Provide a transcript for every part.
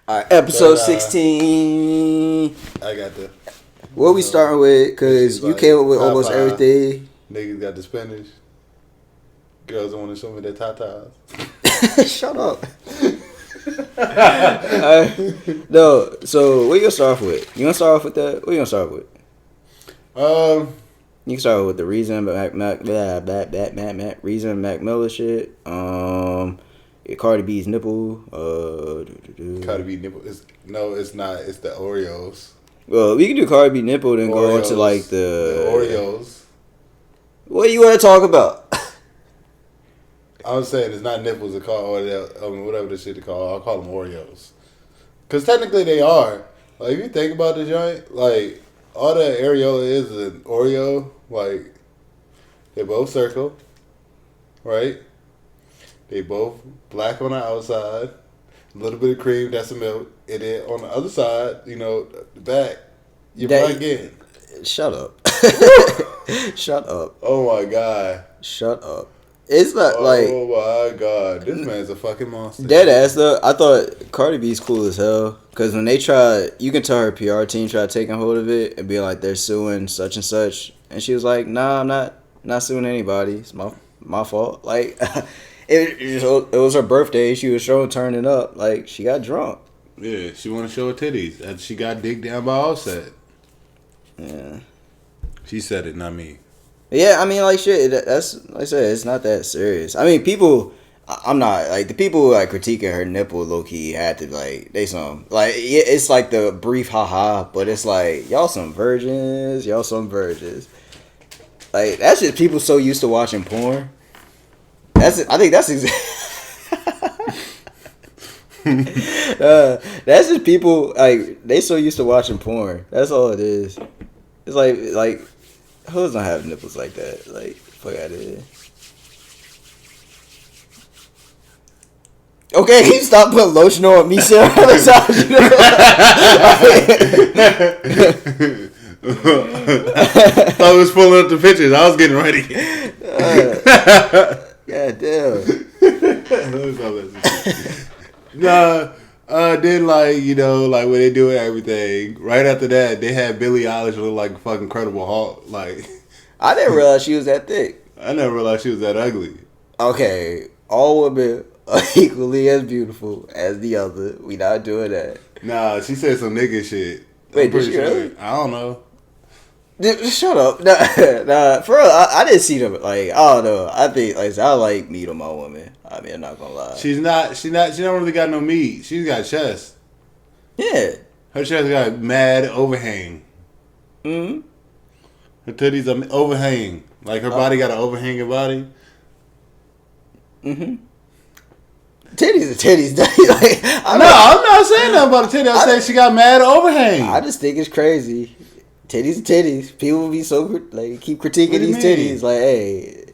All right, episode 16. I got the. What we starting with? Because you came up with almost everything. Niggas got the spinach. Girls don't want to show me their tatas. Shut up. No, so what you gonna start off with? You gonna start off with that? What you gonna start off with? You can start with the reason reason MacMiller shit. CardiB's nipple. CardiB nipple. It's not. It's the Oreos. Well, we can do CardiB nipple, then go into like the Oreos. What do you want to talk about? I'm saying it's not nipples. It's called whatever the shit they call. I'll call them Oreos. Because technically they are. Like, if you think about the joint, like, all that areola is an Oreo. Like, they both circle, right? They both black on the outside. A little bit of cream, that's the milk. And then on the other side, the back, you're black again. Shut up. Shut up. Oh, my God. Shut up. It's not like... Oh, my God. This man's a fucking monster. Dead ass, though. I thought CardiB's cool as hell. Because when they try... You can tell her PR team tried taking hold of it and be like, they're suing such and such. And she was like, nah, I'm not suing anybody. It's my fault. Like, it was her birthday. She was turning up. Like, she got drunk. Yeah, she want to show her titties. After she got digged down by Offset. Yeah. She said it, not me. Yeah, I mean, like, shit, that's, like I said, it's not that serious. I mean, people, I'm not, like, the people who, like, critiquing her nipple, low-key, had to, like, they some, like, it's like the brief haha, but it's like, y'all some virgins. Like, that's just people so used to watching porn. I think that's that's just people, like, they so used to watching porn. That's all it is. It's like, hoes don't have nipples like that. Like, fuck out of here. Okay, can you stop putting lotion on me, Sarah? I thought I was pulling up the pictures. I was getting ready. God damn. Then like when they do everything, right after that, they had Billie Eilish look like a fucking Incredible Hulk. Like, I didn't realize she was that thick. I never realized she was that ugly. Okay, all women are equally as beautiful as the other. We not doing that. Nah, she said some nigga shit. Wait, did she really? I don't know. Shut up. Nah, for real, I didn't see them. Like, I don't know. I think, like, I like meat on my woman. I mean, I'm not gonna lie. She don't really got no meat. She's got chest. Yeah. Her chest got mad overhang. Mm-hmm. Her titties are overhang. Like, her body got an overhanging body. Mm-hmm. Titties are titties. Like, I'm not saying nothing about the titties. I'm saying she got mad overhang. I just think it's crazy. Titties are titties. People will be so, like, keep critiquing these titties. Like,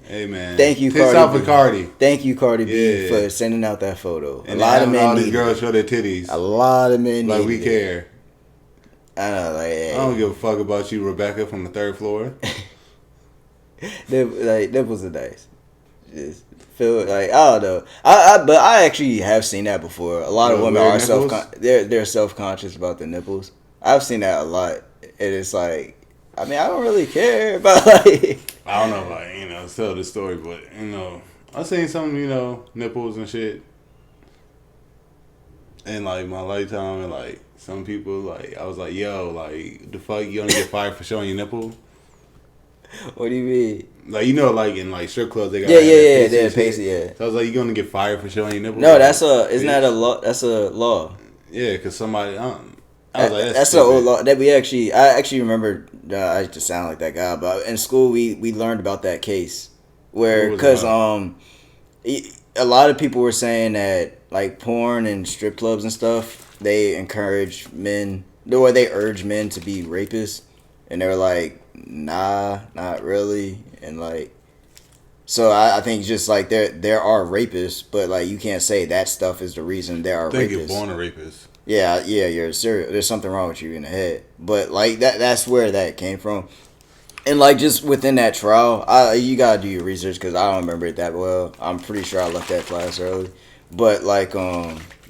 hey, man. Thank you, Tits out for Cardi. Thank you, CardiB, for sending out that photo. And a lot of men all these girls show their titties. A lot of men like, we care. I know, like, hey. I don't give a fuck about you, Rebecca, from the 3rd floor. Nipples are nice. Just feel like, I don't know. But I actually have seen that before. A lot of women are they're self-conscious about their nipples. I've seen that a lot. And it's like, I mean, I don't really care about, like... I don't know, like, tell the story, but, I've seen some, nipples and shit. In, like, my lifetime, and, like, some people, like, I was like, yo, like, the fuck, you only get fired for showing your nipple? What do you mean? Like, like, in, like, strip clubs, they got... Yeah, they have pasty, yeah. So I was like, you gonna get fired for showing your nipple? No, isn't that a law? That's a law. Yeah, because somebody... I was like, that's the old law that I actually remember. I used to sound like that guy, but in school we learned about that case where because a lot of people were saying that, like, porn and strip clubs and stuff, they encourage men, or they urge men to be rapists, and they're like, nah, not really, and like, so I think just like there are rapists, but like you can't say that stuff is the reason there are rapists. They get born a rapist. Yeah, you're serious. There's something wrong with you in the head. But, like, that's where that came from. And, like, just within that trial, you gotta do your research because I don't remember it that well. I'm pretty sure I left that class early. But, like,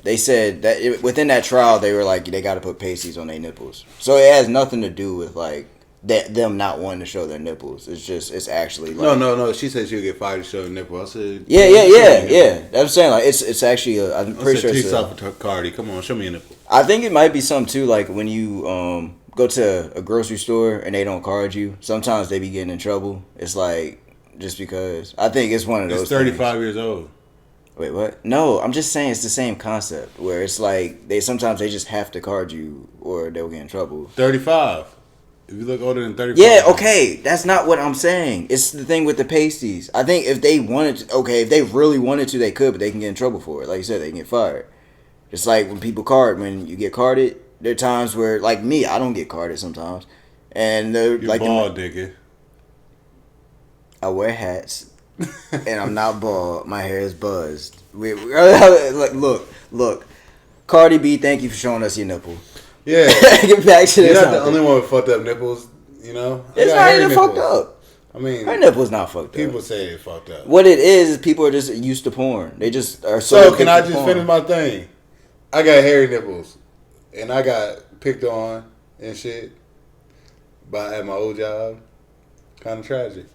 they said that within that trial, they were like, they got to put pasties on their nipples. So it has nothing to do with like them not wanting to show their nipples. It's actually like, no. She said she'll get fired to show her nipple. I said, yeah. I'm saying like it's actually I'm pretty sure it's CardiB. Come on, show me a nipple. I think it might be something too, like when you go to a grocery store and they don't card you. Sometimes they be getting in trouble. It's like just because I think it's one of those. It's 35 years old. Wait, what? No, I'm just saying it's the same concept where it's like sometimes they just have to card you or they'll get in trouble. 35. If you look older than 35. Yeah, okay. That's not what I'm saying. It's the thing with the pasties. I think if they wanted to, if they really wanted to, they could, but they can get in trouble for it. Like you said, they can get fired. Just like when people card, when you get carded, there are times where, like me, I don't get carded sometimes. And they're you're like... bald, nigga. I wear hats. And I'm not bald. My hair is buzzed. Look. CardiB, thank you for showing us your nipple. Yeah. Get back to this. You're not the only one with fucked up nipples, you know? It's not even fucked up. I mean... Her nipple's not fucked up. People say it's fucked up. What it is people are just used to porn. They just are so can I just finish my thing? I got hairy nipples. And I got picked on and shit at my old job. Kind of tragic.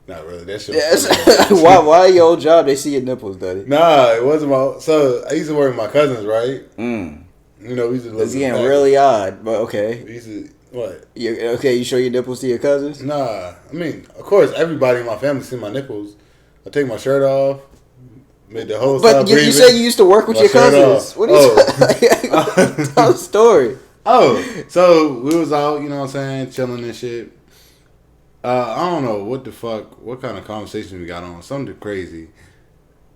Not really. That shit. Yes. Why your old job? They see your nipples, daddy. Nah, it wasn't my. So I used to work with my cousins, right? You know, we used to. It's getting really odd, but okay. We used to what? You show your nipples to your cousins? Nah, I mean, of course, everybody in my family see my nipples. I take my shirt off. Made the whole. But you said you used to work with your cousins. What are you tell a story? Oh, so we was out, you know what I'm saying, chilling and shit. I don't know what kind of conversation we got on, something crazy.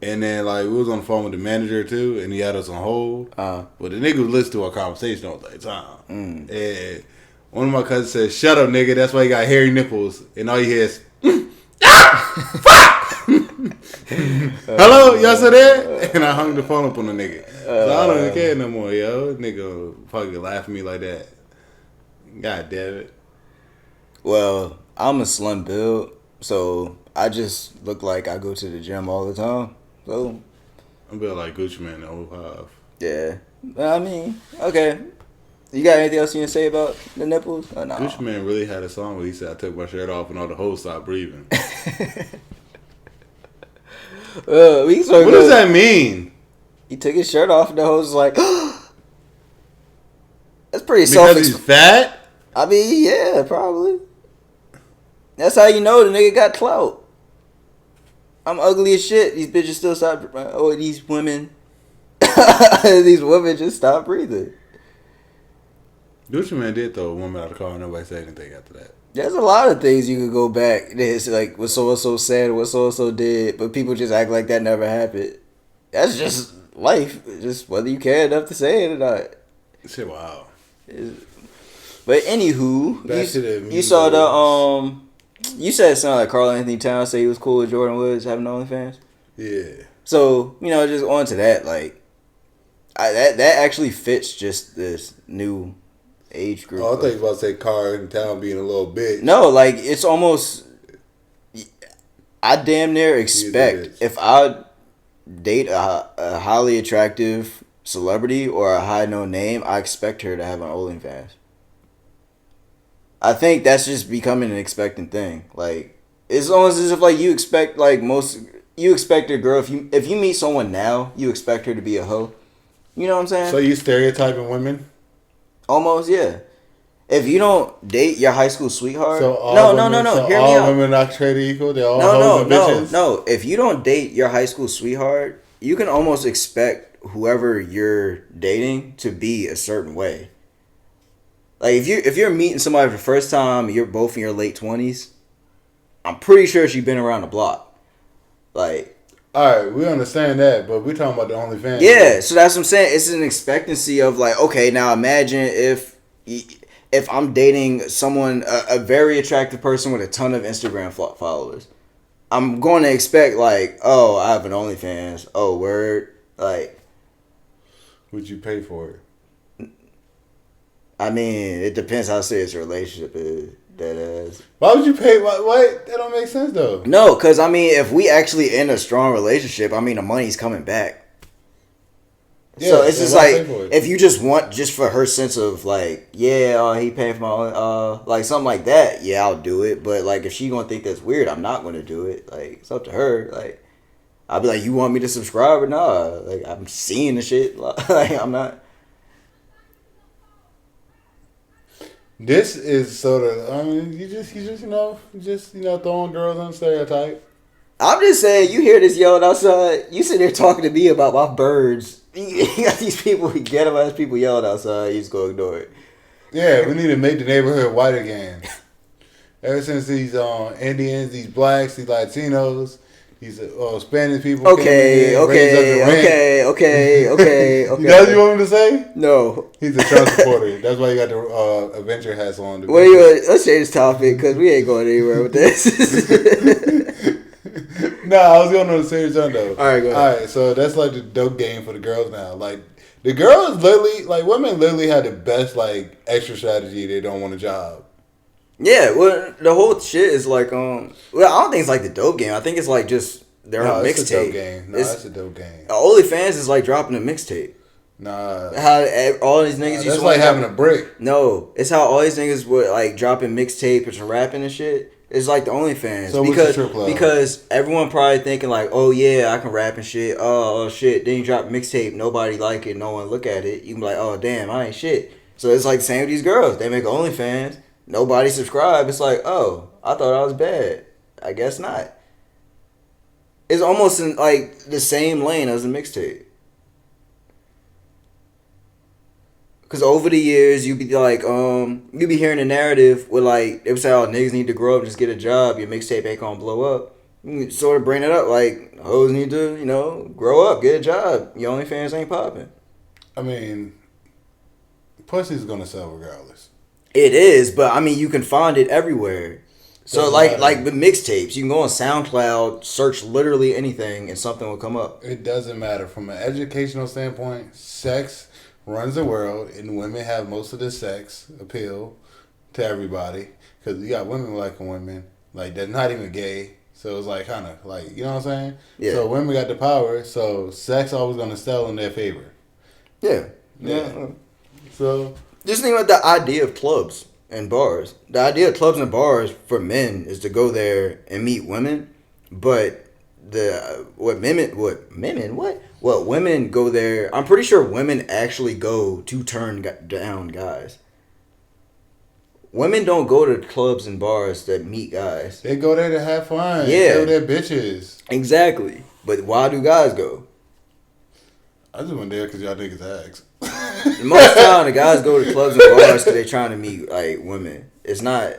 And then like we was on the phone with the manager too, and he had us on hold. But the nigga was listening to our conversation all the time. And one of my cousins said, "Shut up, nigga. That's why you got hairy nipples." And all you hear is, "Fuck." Hello, y'all still there? And I hung the phone up on the nigga. So I don't even care no more, yo. Nigga fucking laugh at me like that. God damn it. Well, I'm a slim build, so I just look like I go to the gym all the time. So I'm built like Gucci Man in 05. Yeah. I mean, okay. You got anything else you can say about the nipples? Or no? Gucci Man really had a song where he said, "I took my shirt off and all the hoes stopped breathing." What does that mean? He took his shirt off and the hoes was like, that's pretty Because he's fat? I mean, yeah, probably. That's how you know the nigga got clout. I'm ugly as shit. These bitches still stop. Oh, these women. These women just stop breathing. Gucci Man did throw a woman out of the car and nobody said anything after that. There's a lot of things you could go back. It's like what so-and-so said, what so-and-so did, but people just act like that never happened. That's just life. Just whether you care enough to say it or not. Shit, wow. But anywho, you saw the you said something like Carl Anthony Towns say he was cool with Jordan Woods having OnlyFans. Yeah. So just on to that, like, that actually fits just this new age group. Oh, I thought you were about to say Carl in town being a little bitch. No, like it's almost. I damn near expect if I date a highly attractive celebrity or a high known name, I expect her to have an OnlyFans. I think that's just becoming an expectant thing. Like it's almost as if like you expect you expect a girl if you meet someone now, you expect her to be a hoe. You know what I'm saying? So you stereotyping women? Almost, yeah. If you don't date your high school sweetheart, so no. So hear all me out. women are not treated equal. They're all hoes and bitches. No. If you don't date your high school sweetheart, you can almost expect whoever you're dating to be a certain way. Like if you're meeting somebody for the first time, you're both in your late 20s. I'm pretty sure she's been around the block. Like. All right, we understand that, but we're talking about the OnlyFans. Yeah, so that's what I'm saying. It's an expectancy of like, okay, now imagine if I'm dating someone, a very attractive person with a ton of Instagram followers. I'm going to expect like, oh, I have an OnlyFans. Oh, word. Like. Would you pay for it? I mean, it depends how serious your relationship is. That is. Why would you pay? What? That don't make sense though. No, because I mean, if we actually in a strong relationship, I mean, the money's coming back. Yeah, so it's just like if you just want just for her sense of like, yeah, he paying for my own, like something like that, yeah, I'll do it. But like if she gonna think that's weird, I'm not gonna do it. Like it's up to her. Like I'll be like, you want me to subscribe or not? Like I'm seeing the shit. Like I'm not. This is sort of. I mean, you just throwing girls on stereotype. I'm just saying, you hear this yelling outside. You sit there talking to me about my birds. You got these people, ghetto ass people yelling outside. You just go ignore it. Yeah, we need to make the neighborhood white again. Ever since these Indians, these blacks, these Latinos, these Spanish people. Okay. You know what you want me to say? No. He's a Trump supporter. That's why he got the Avenger hats on. Let's change this topic because we ain't going anywhere with this. Nah, I was going on a serious note though. All right, go ahead. All right, so that's like the dope game for the girls now. Like the girls literally, like women literally had the best like extra strategy. They don't want a job. Yeah, well, the whole shit is like, well, I don't think it's like the dope game. I think it's like just their mixtape. It's a dope game. No, it's a dope game. OnlyFans is like dropping a mixtape. Nah, how all these niggas used that's to like having a brick. No, it's how all these niggas were like dropping mixtapes and rapping and shit. It's like the OnlyFans. So because everyone probably thinking like, oh yeah, I can rap and shit. Oh shit, then you drop a mixtape, nobody like it, no one look at it. You can be like, oh damn, I ain't shit. So it's like the same with these girls. They make OnlyFans, nobody subscribe. It's like, oh, I thought I was bad. I guess not. It's almost in like the same lane as a mixtape. Because over the years, you be like, you be hearing a narrative where like, they would say, oh, niggas need to grow up, just get a job, your mixtape ain't gonna blow up. You sort of bring it up like, hoes need to, grow up, get a job. Your OnlyFans ain't popping. I mean, pussy's gonna sell regardless. It is, but I mean, you can find it everywhere. So like the mixtapes, you can go on SoundCloud, search literally anything, and something will come up. It doesn't matter. From an educational standpoint, sex runs the world, and women have most of the sex appeal to everybody because you got women liking women like that's not even gay, so it's like kind of like, you know what I'm saying? Yeah. So women got the power, so sex always gonna sell in their favor. Yeah. So just think about the idea of clubs and bars. The idea of clubs and bars for men is to go there and meet women, but what women go there, I'm pretty sure women actually go to turn down guys. Women don't go to clubs and bars to meet guys. They go there to have fun. Yeah. Tell their bitches. Exactly. But why do guys go? I just went there because y'all niggas ask. Most of the time, the guys go to clubs and bars because they're trying to meet like women. It's not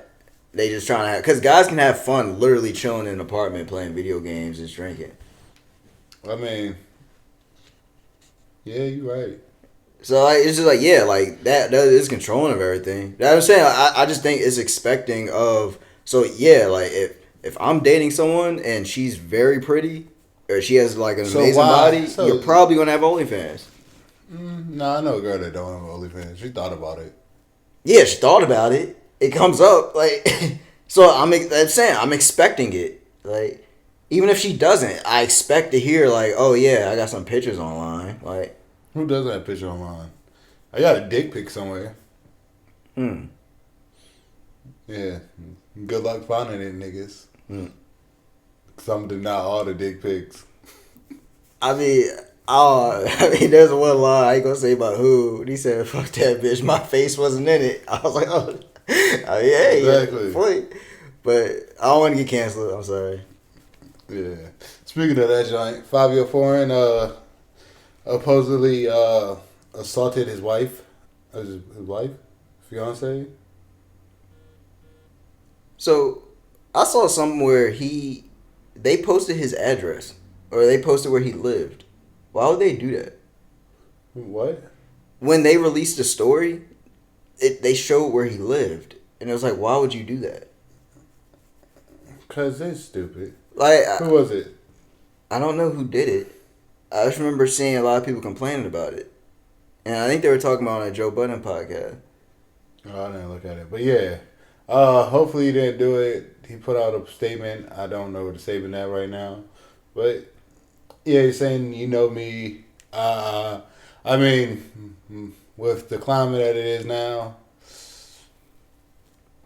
they just trying to have, because guys can have fun literally chilling in an apartment playing video games and drinking. I mean, yeah, you're right. So like it's just like, yeah, like that is controlling of everything. That's what I'm saying. I just think it's expecting of, so yeah, like if I'm dating someone and she's very pretty or she has like an amazing body, you're probably gonna have OnlyFans. I know a girl that don't have OnlyFans. She thought about it. Yeah, she thought about it. It comes up like, so I'm saying I'm expecting it. Like, even if she doesn't, I expect to hear like, oh yeah, I got some pictures online. Like, who doesn't have pictures online? I got a dick pic somewhere. Yeah. Good luck finding it, niggas. Some deny all the dick pics. I mean, there's one line I ain't gonna say about who. He said, "Fuck that bitch, my face wasn't in it." I was like, oh yeah, exactly. Yeah, but I don't want to get canceled. I'm sorry. Yeah. Speaking of that joint, FivioForeign supposedly assaulted his wife. His wife? Fiance? So, I saw something where they posted his address. Or they posted where he lived. Why would they do that? What? When they released the story, they showed where he lived. And it was like, why would you do that? Because they're stupid. Like, who was it? I don't know who did it. I just remember seeing a lot of people complaining about it. And I think they were talking about it on a Joe Budden podcast. Oh, I didn't look at it. But yeah. Hopefully he didn't do it. He put out a statement. I don't know where the statement at right now. But yeah, he's saying, you know me. I I mean, with the climate that it is now,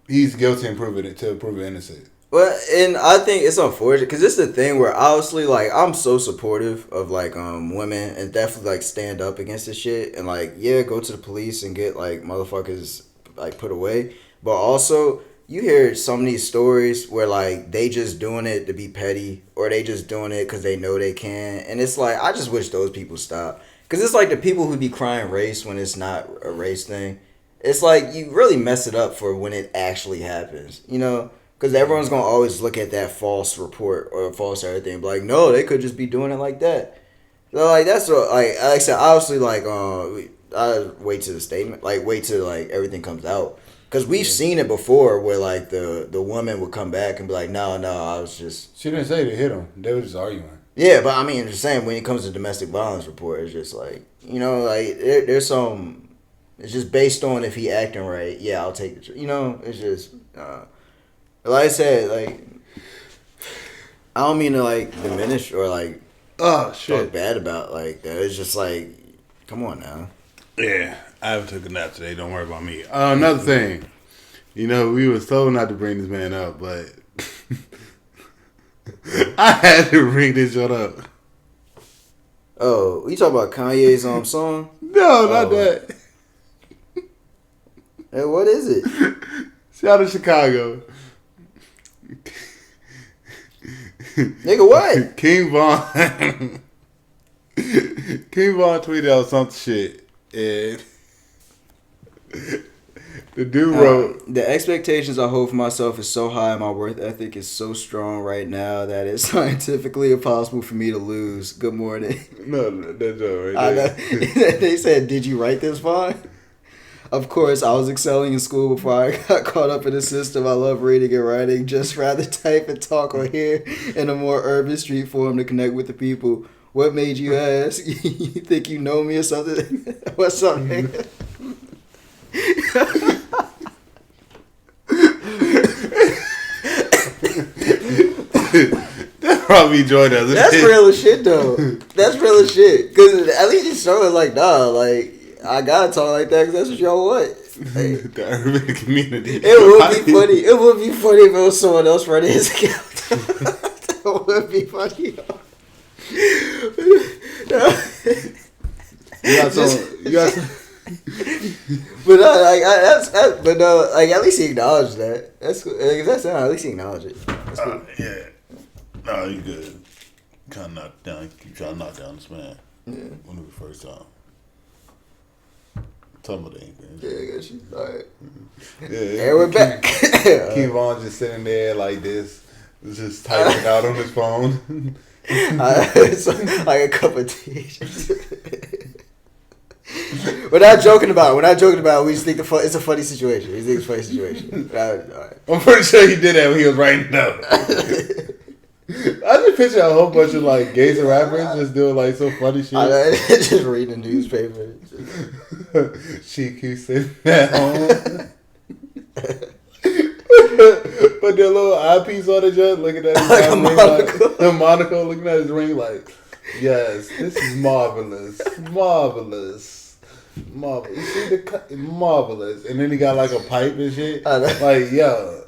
he's guilty and prove innocent. Well, and I think it's unfortunate because it's the thing where obviously, like, I'm so supportive of like women and definitely like stand up against this shit and like go to the police and get like motherfuckers like put away. But also, you hear some of these stories where like they just doing it to be petty or they just doing it because they know they can, and it's like I just wish those people stop because it's like the people who be crying race when it's not a race thing. It's like you really mess it up for when it actually happens, you know. Because everyone's going to always look at that false report or false everything and be like, no, they could just be doing it like that. So, like, that's what, like I said, obviously, like, I wait till the statement, like, wait till, like, everything comes out. Because we've seen it before where, like, the woman would come back and be like, no, I was just... She didn't say they hit him. They were just arguing. Yeah, but, I mean, I'm just saying, when it comes to domestic violence report, it's just, like, you know, like, there's some... It's just based on if he acting right. Yeah, I'll take it. You know, it's just... Like I said, like, I don't mean to, like, diminish or, like, talk bad about, like, that. It's just, like, come on now. Yeah, I haven't took a nap today. Don't worry about me. Another thing. You know, we was told not to bring this man up, but I had to bring this shit up. Oh, you talking about Kanye's song? No, not that. Hey, what is it? Shout out to Chicago. Nigga, what? KingVon tweeted out some shit, and the dude wrote, the expectations I hold for myself is so high and my worth ethic is so strong right now that it's scientifically impossible for me to lose. Good morning. No, that's all right. They said, did you write this, Vaughn? Of course, I was excelling in school before I got caught up in the system. I love reading and writing. Just rather type and talk or hear in a more urban street form to connect with the people. What made you ask? You think you know me or something? What's up, nigga? That probably joined us. That's real as shit, though. That's real as shit. Because at least he's showing, like, nah, like, I gotta talk like that because that's what y'all want. Like, the urban community. It would be funny. It would be funny if it was someone else running his account. That would be funny. You got some. But like at least he acknowledged that. That's cool. That's at least he acknowledged it. That's cool. Yeah. No, you good. Kind of knock down. Keep trying to knock down this man. Yeah. When it was the first time. Talking about the England. Yeah, I got you. All right. Mm-hmm. Yeah. And we're back. KingVon just sitting there like this, just typing out on his phone. It's like a cup of tea. We're not joking about it. We just think it's a funny situation. We think it's a funny situation. All right. I'm pretty sure he did that when he was writing down. I just picture a whole bunch of like gays and rappers just doing like some funny shit. Just reading the newspaper. She keeps sitting at home. Put their little eyepiece on the joint, looking at his like a monocle. Like, the monocle, looking at his ring like, yes, this is marvelous. Marvelous. Marvelous. You see the marvelous. And then he got like a pipe and shit. Like, yo.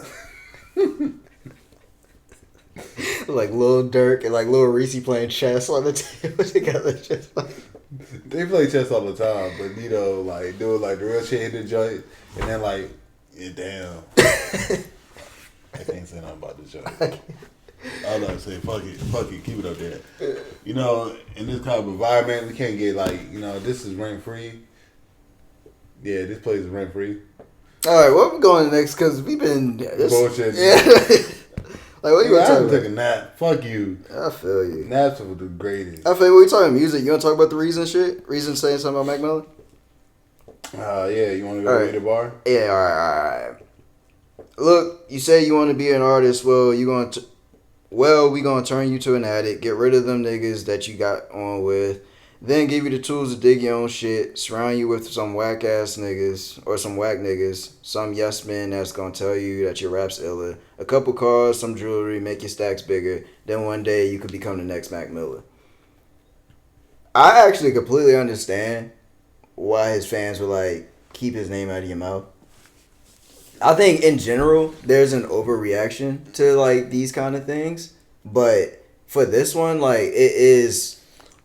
Like Lil Derrick and like Lil Reese playing chess on the table together. Just like... They play chess all the time, but you know, like doing like the real shit in the joint, and then like, yeah, damn. I can't say nothing about the joint. I was like, say, fuck it, keep it up there. You know, in this kind of environment, we can't get like, you know, this is rent free. Yeah, this place is rent free. All right, where we going next? Because we've been bullshit. Yeah. Like, what you want to talk about? I took a nap. Fuck you. I feel you. Naps are the greatest. I feel you. What you talking music? You want to talk about the Reason shit? Reason saying something about MacMiller? Yeah. You want to go read the bar? Yeah, all right. Look, you say you want to be an artist. Well, we gonna turn you to an addict. Get rid of them niggas that you got on with. Then give you the tools to dig your own shit. Surround you with some whack ass niggas or some whack niggas. Some yes men that's gonna tell you that your rap's iller. A couple cars, some jewelry, make your stacks bigger. Then one day you could become the next MacMiller. I actually completely understand why his fans were like, keep his name out of your mouth. I think in general, there's an overreaction to like these kind of things. But for this one, like, it is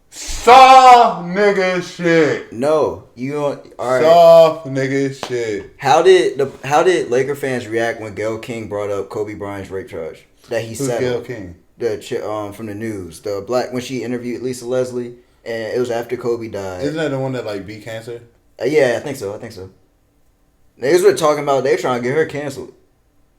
soft nigga shit. No, you don't. All right. Soft nigga shit. How did Laker fans react when Gayle King brought up Kobe Bryant's rape charge that he Who's settled? Gayle King? The from the news, the black, when she interviewed Lisa Leslie, and it was after Kobe died. Isn't that the one that like beat cancer? Yeah, I think so. Niggas were talking about they trying to get her canceled.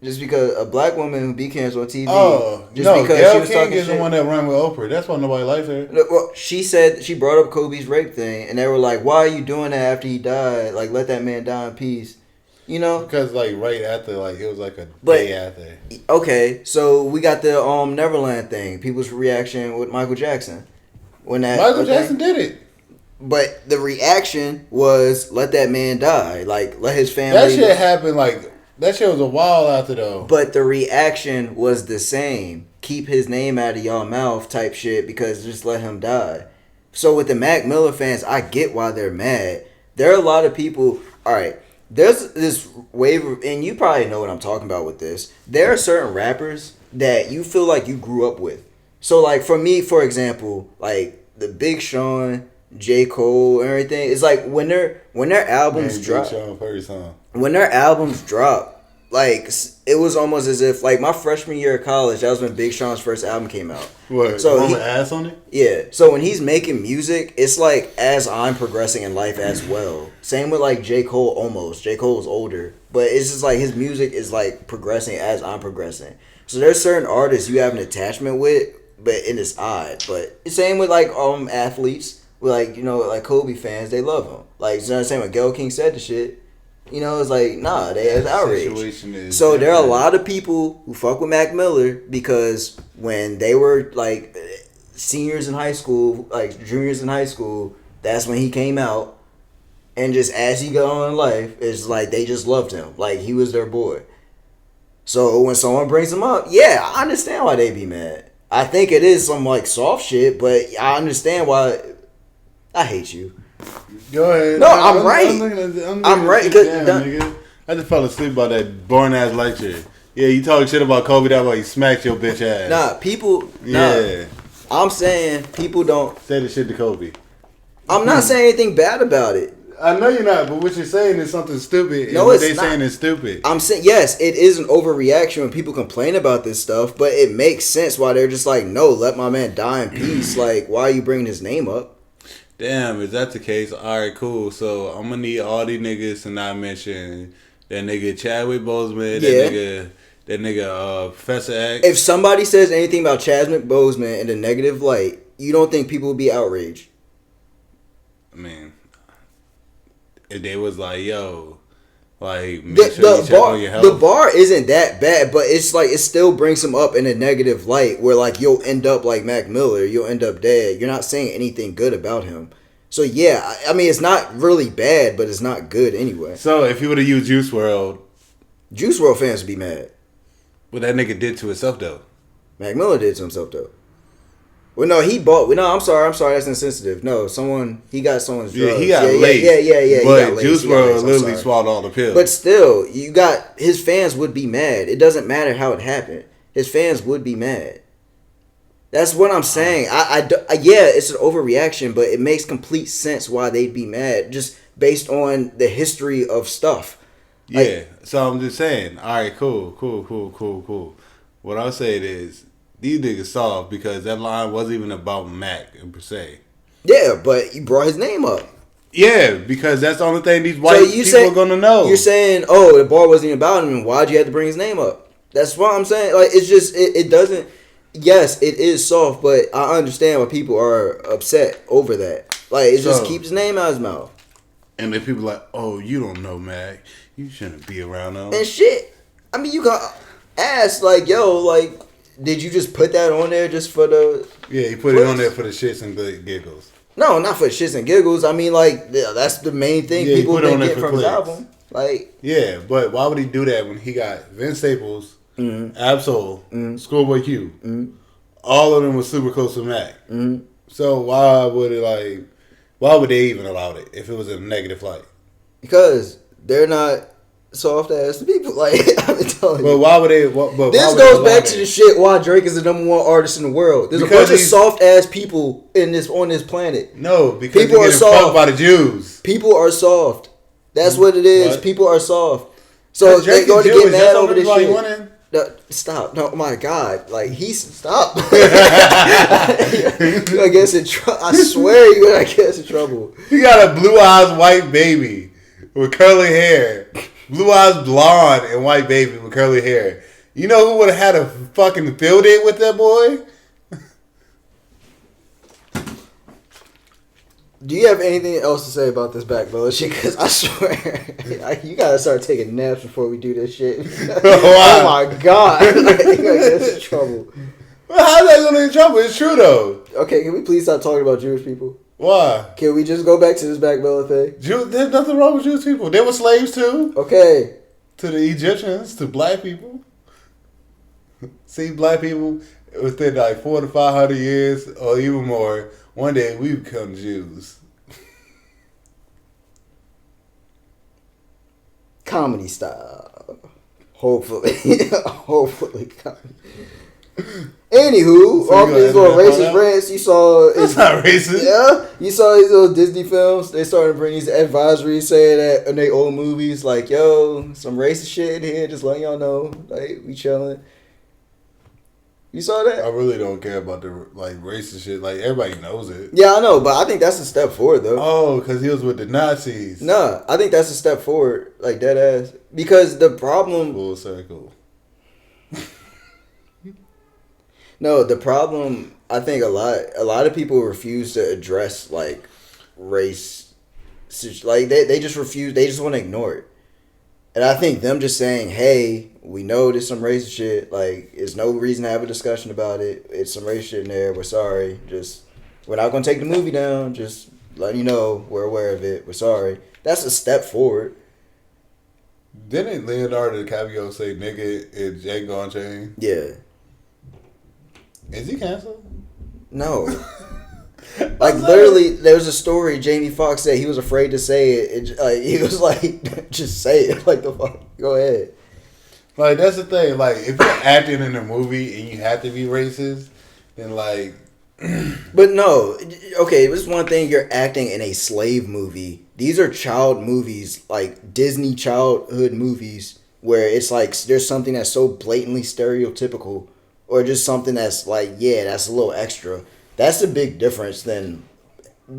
Just because a black woman who beat cancer on TV. Oh, just no, because Gayle she was King talking is shit. the one that ran with Oprah. That's why nobody likes her. Well, she said she brought up Kobe's rape thing, and they were like, "Why are you doing that after he died? Like, let that man die in peace." You know? Because like right after, like it was like a day after. Okay, so we got the Neverland thing. People's reaction with Michael Jackson when that Michael Jackson did it. But the reaction was let that man die. Like, let his family. That shit happened like. That shit was a while after though. But the reaction was the same. Keep his name out of y'all mouth type shit because just let him die. So with the MacMiller fans, I get why they're mad. There are a lot of people. All right, there's this wave of, and you probably know what I'm talking about with this. There are certain rappers that you feel like you grew up with. So like for me, for example, like the Big Sean, J. Cole, and everything. It's like when their albums drop. When their albums drop, like it was almost as if like my freshman year of college, that was when Big Sean's first album came out. What? So with ass on it? Yeah. So when he's making music, it's like as I'm progressing in life as well. Same with like J. Cole almost. J. Cole is older, but it's just like his music is like progressing as I'm progressing. So there's certain artists you have an attachment with, and it's odd. But the same with like athletes, with like, you know, like Kobe fans, they love him. Like, you know what I'm saying? When Gayle King said the shit, you know, it's like, nah, it's outrage. So there are a lot of people who fuck with MacMiller because when they were like seniors in high school, like juniors in high school, that's when he came out. And just as he got on in life, it's like they just loved him. Like he was their boy. So when someone brings him up, yeah, I understand why they be mad. I think it is some like soft shit, but I understand why. I hate you. Go ahead. No, I'm right. I'm right. Nigga. I just fell asleep about that boring ass lecture. Yeah, you talk shit about Kobe, that why he smacked your bitch ass. Nah, people. Yeah. Nah, I'm saying people don't say the shit to Kobe. I'm not saying anything bad about it. I know you're not, but what you're saying is something stupid. No, what it's they not. saying is stupid. I'm saying yes, it is an overreaction when people complain about this stuff, but it makes sense why they're just like, no, let my man die in peace. Like, why are you bringing his name up? Damn, is that the case? Alright, cool. So I'm gonna need all these niggas to not mention that nigga Chadwick Boseman, that nigga Professor X. If somebody says anything about Chadwick Boseman in a negative light, you don't think people would be outraged? I mean, if they was like, yo, like the bar isn't that bad, but it's like it still brings him up in a negative light where like you'll end up like MacMiller, you'll end up dead. You're not saying anything good about him. So yeah, I mean it's not really bad, but it's not good anyway. So if you would have used Juice WRLD fans would be mad. What that nigga did to himself though. MacMiller did to himself though. Well, no, he bought. No, I'm sorry. That's insensitive. No, he got someone's drugs. Yeah, he got laced. Yeah. But Juice WRLD literally swallowed all the pills. But still, you got his fans would be mad. It doesn't matter how it happened. His fans would be mad. That's what I'm saying. Yeah, it's an overreaction, but it makes complete sense why they'd be mad just based on the history of stuff. Yeah. So I'm just saying. All right, cool. What I'll say is, these niggas soft because that line wasn't even about Mac per se. Yeah, but you brought his name up. Yeah, because that's the only thing these white people are gonna know. You're saying, oh, the bar wasn't even about him, and why'd you have to bring his name up? That's what I'm saying. Like, it's just, it doesn't, yes, it is soft, but I understand why people are upset over that. Like, it just keeps his name out of his mouth. And then people like, oh, you don't know Mac. You shouldn't be around him. And shit. I mean, you can ask, like, yo, like, did you just put that on there just for the... Yeah, he put it on there for the shits and the giggles. No, not for shits and giggles. I mean, like, that's the main thing people think get from his album. Like... Yeah, but why would he do that when he got Vince Staples, Absol, Schoolboy Q? All of them were super close to Mac. So why would it, like... Why would they even allow it if it was a negative light? Because they're not soft ass people. Like I've been telling you. But why would they? This goes back to the shit why Drake is the #1 artist in the world. There's a bunch of soft ass people on this planet. No, because people are soft by the Jews. People are soft. That's what it is. What? People are soft. So they're going to get mad over this shit. No, stop! No, my God! Like stop! You gonna get us in trouble. I swear you gonna get us in trouble. You got a blue eyes white baby with curly hair, blue eyes blonde and white baby with curly hair. You know who would have had a fucking field day with that boy? Do you have anything else to say about this back bellow shit? Because I swear, you gotta start taking naps before we do this shit. Oh my God! Like, you gonna get us in trouble. Well, how's that gonna get in trouble? It's true though. Okay, can we please stop talking about Jewish people? Why? Can we just go back to this back bellow thing? There's nothing wrong with Jewish people. They were slaves too. Okay. To the Egyptians, to black people. See, black people within like 400 to 500 years or even more. One day we become Jews. Comedy style. Hopefully. Hopefully. Anywho, so off these little racist rants, you saw... That's not racist. Yeah? You saw these little Disney films. They started to bring these advisories saying that in their old movies, like, yo, some racist shit in here, just letting y'all know. Like, we chilling. You saw that? I really don't care about the racist shit. Like everybody knows it. Yeah, I know, but I think that's a step forward though. Oh, because he was with the Nazis. Nah, I think that's a step forward, like dead ass. Because the problem. Full circle. No, the problem. I think a lot of people refuse to address like race. Like they just refuse. They just want to ignore it. And I think them just saying, hey, we know there's some racist shit. Like, there's no reason to have a discussion about it. It's some racist shit in there. We're sorry. We're not going to take the movie down. Just letting you know we're aware of it. We're sorry. That's a step forward. Didn't Leonardo DiCaprio say nigga in Django Unchained? Yeah. Is he canceled? No. Like, literally, there was a story Jamie Foxx said he was afraid to say it. He was like, just say it. Like, the fuck? Go ahead. Like, that's the thing. Like, if you're acting in a movie and you have to be racist, then, like... But no. Okay, it was one thing you're acting in a slave movie. These are child movies, like Disney childhood movies, where it's like there's something that's so blatantly stereotypical, or just something that's like, yeah, that's a little extra. That's a big difference than